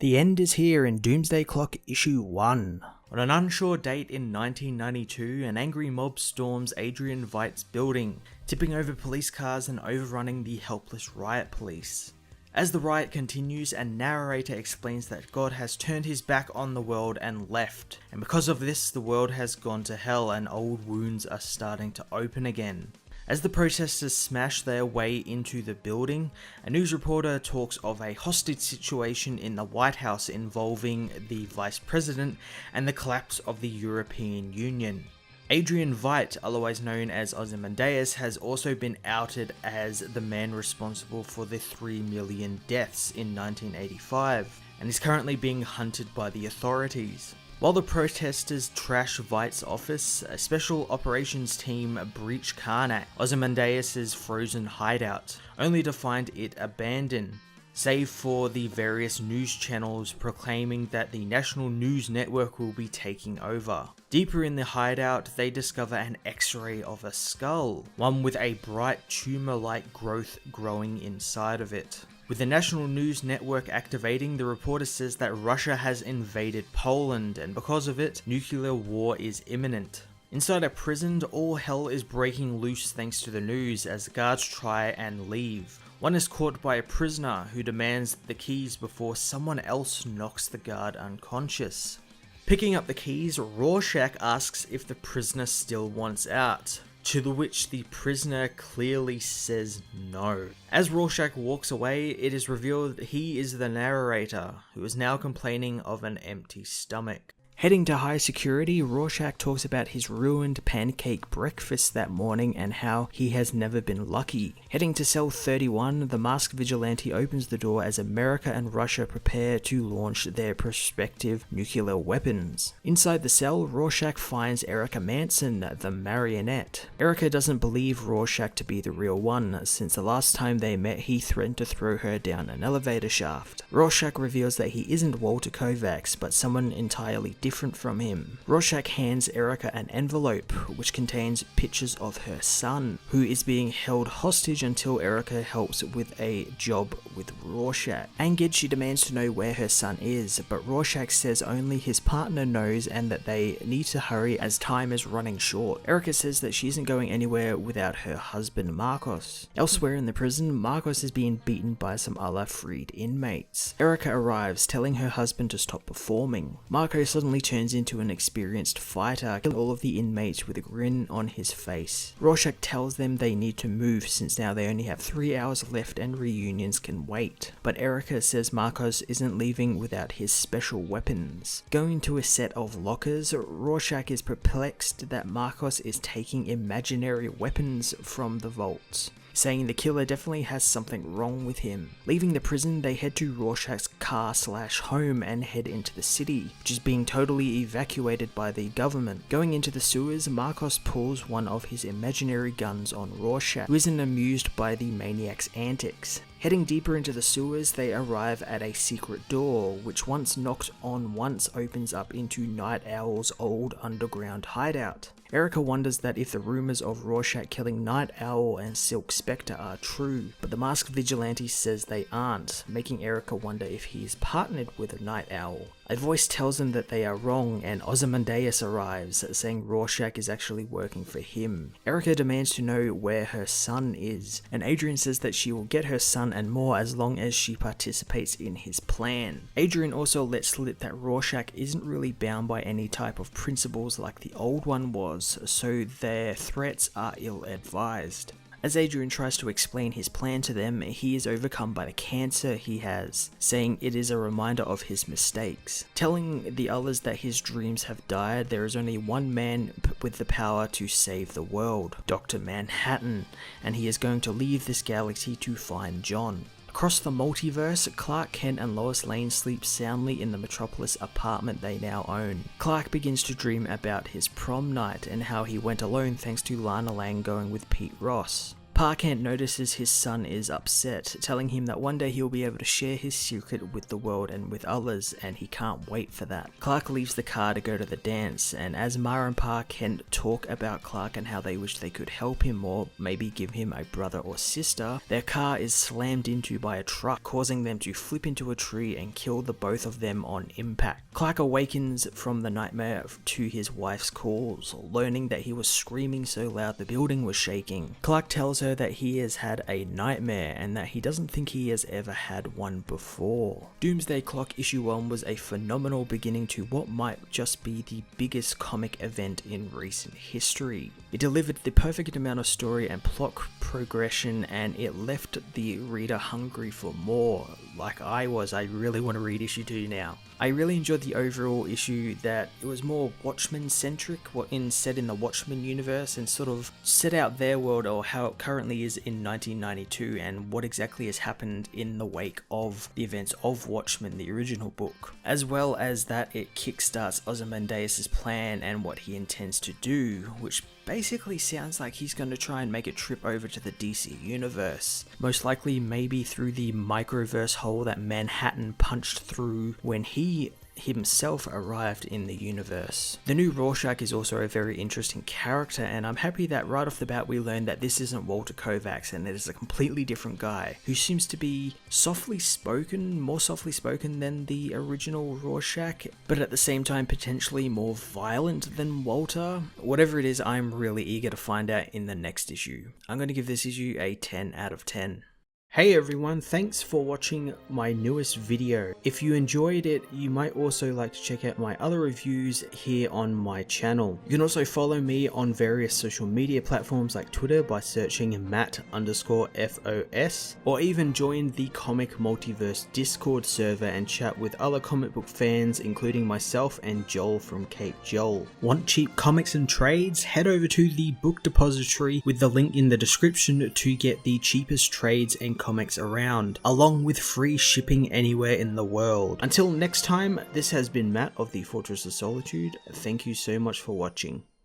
The end is here in Doomsday Clock Issue 1. On an unsure date in 1992, an angry mob storms Adrian Veidt's building, tipping over police cars and overrunning the helpless riot police. As the riot continues, a narrator explains that God has turned his back on the world and left, and because of this the world has gone to hell and old wounds are starting to open again. As the protesters smash their way into the building, a news reporter talks of a hostage situation in the White House involving the Vice President and the collapse of the European Union. Adrian Veidt, otherwise known as Ozymandias, has also been outed as the man responsible for the 3 million deaths in 1985, and is currently being hunted by the authorities. While the protesters trash Veidt's office, a special operations team breach Karnak, Ozymandias' frozen hideout, only to find it abandoned, save for the various news channels proclaiming that the national news network will be taking over. Deeper in the hideout, they discover an X-ray of a skull, one with a bright tumor-like growth growing inside of it. With the national news network activating, the reporter says that Russia has invaded Poland, and because of it, nuclear war is imminent. Inside a prison, all hell is breaking loose thanks to the news as guards try and leave. One is caught by a prisoner who demands the keys before someone else knocks the guard unconscious. Picking up the keys, Rorschach asks if the prisoner still wants out, to which the prisoner clearly says no. As Rorschach walks away, it is revealed that he is the narrator, who is now complaining of an empty stomach. Heading to high security, Rorschach talks about his ruined pancake breakfast that morning and how he has never been lucky. Heading to cell 31, the masked vigilante opens the door as America and Russia prepare to launch their prospective nuclear weapons. Inside the cell, Rorschach finds Erica Manson, the marionette. Erica doesn't believe Rorschach to be the real one, since the last time they met he threatened to throw her down an elevator shaft. Rorschach reveals that he isn't Walter Kovacs, but someone entirely different from him. Rorschach hands Erica an envelope which contains pictures of her son, who is being held hostage until Erica helps with a job with Rorschach. Angered, she demands to know where her son is, but Rorschach says only his partner knows and that they need to hurry as time is running short. Erica says that she isn't going anywhere without her husband Marcos. Elsewhere in the prison, Marcos is being beaten by some other freed inmates. Erica arrives, telling her husband to stop performing. Marcos suddenly turns into an experienced fighter, killing all of the inmates with a grin on his face. Rorschach tells them they need to move since now they only have 3 hours left and reunions can wait. But Erica says Marcos isn't leaving without his special weapons. Going to a set of lockers, Rorschach is perplexed that Marcos is taking imaginary weapons from the vaults, saying the killer definitely has something wrong with him. Leaving the prison, they head to Rorschach's car/home and head into the city, which is being totally evacuated by the government. Going into the sewers, Marcos pulls one of his imaginary guns on Rorschach, who isn't amused by the maniac's antics. Heading deeper into the sewers, they arrive at a secret door, which once knocked on once opens up into Night Owl's old underground hideout. Erica wonders that if the rumors of Rorschach killing Night Owl and Silk Spectre are true, but the masked vigilante says they aren't, making Erica wonder if he is partnered with a Night Owl. A voice tells them that they are wrong, and Ozymandias arrives, saying Rorschach is actually working for him. Erica demands to know where her son is, and Adrian says that she will get her son and more as long as she participates in his plan. Adrian also lets slip that Rorschach isn't really bound by any type of principles like the old one was, so their threats are ill-advised. As Adrian tries to explain his plan to them, he is overcome by the cancer he has, saying it is a reminder of his mistakes. Telling the others that his dreams have died, there is only one man with the power to save the world, Dr. Manhattan, and he is going to leave this galaxy to find John. Across the multiverse, Clark Kent and Lois Lane sleep soundly in the Metropolis apartment they now own. Clark begins to dream about his prom night and how he went alone thanks to Lana Lang going with Pete Ross. Pa Kent notices his son is upset, telling him that one day he'll be able to share his secret with the world and with others, and he can't wait for that. Clark leaves the car to go to the dance, and as Ma and Pa Kent talk about Clark and how they wish they could help him or maybe give him a brother or sister, their car is slammed into by a truck, causing them to flip into a tree and kill the both of them on impact. Clark awakens from the nightmare to his wife's calls, learning that he was screaming so loud the building was shaking. Clark tells her that he has had a nightmare and that he doesn't think he has ever had one before. Doomsday Clock issue 1 was a phenomenal beginning to what might just be the biggest comic event in recent history. It delivered the perfect amount of story and plot progression, and it left the reader hungry for more. Like I was, I really want to read issue 2 now. I really enjoyed the overall issue, that it was more Watchmen centric, set in the Watchmen universe, and sort of set out their world or how it currently is in 1992 and what exactly has happened in the wake of the events of Watchmen, the original book. As well as that, it kickstarts Ozymandias' plan and what he intends to do, which basically sounds like he's going to try and make a trip over to the DC universe. Most likely maybe through the microverse hole that Manhattan punched through when he himself arrived in the universe. The new Rorschach is also a very interesting character, and I'm happy that right off the bat we learned that this isn't Walter Kovacs and it is a completely different guy who seems to be more softly spoken than the original Rorschach, but at the same time potentially more violent than Walter. Whatever it is, I'm really eager to find out in the next issue. I'm going to give this issue a 10 out of 10. Hey everyone, thanks for watching my newest video. If you enjoyed it, you might also like to check out my other reviews here on my channel. You can also follow me on various social media platforms like Twitter by searching Matt_FOS, or even join the Comic Multiverse Discord server and chat with other comic book fans, including myself and Joel from Cape Joel. Want cheap comics and trades? Head over to the book depository with the link in the description to get the cheapest trades and comics around, along with free shipping anywhere in the world. Until next time, this has been Matt of the Fortress of Solitude. Thank you so much for watching.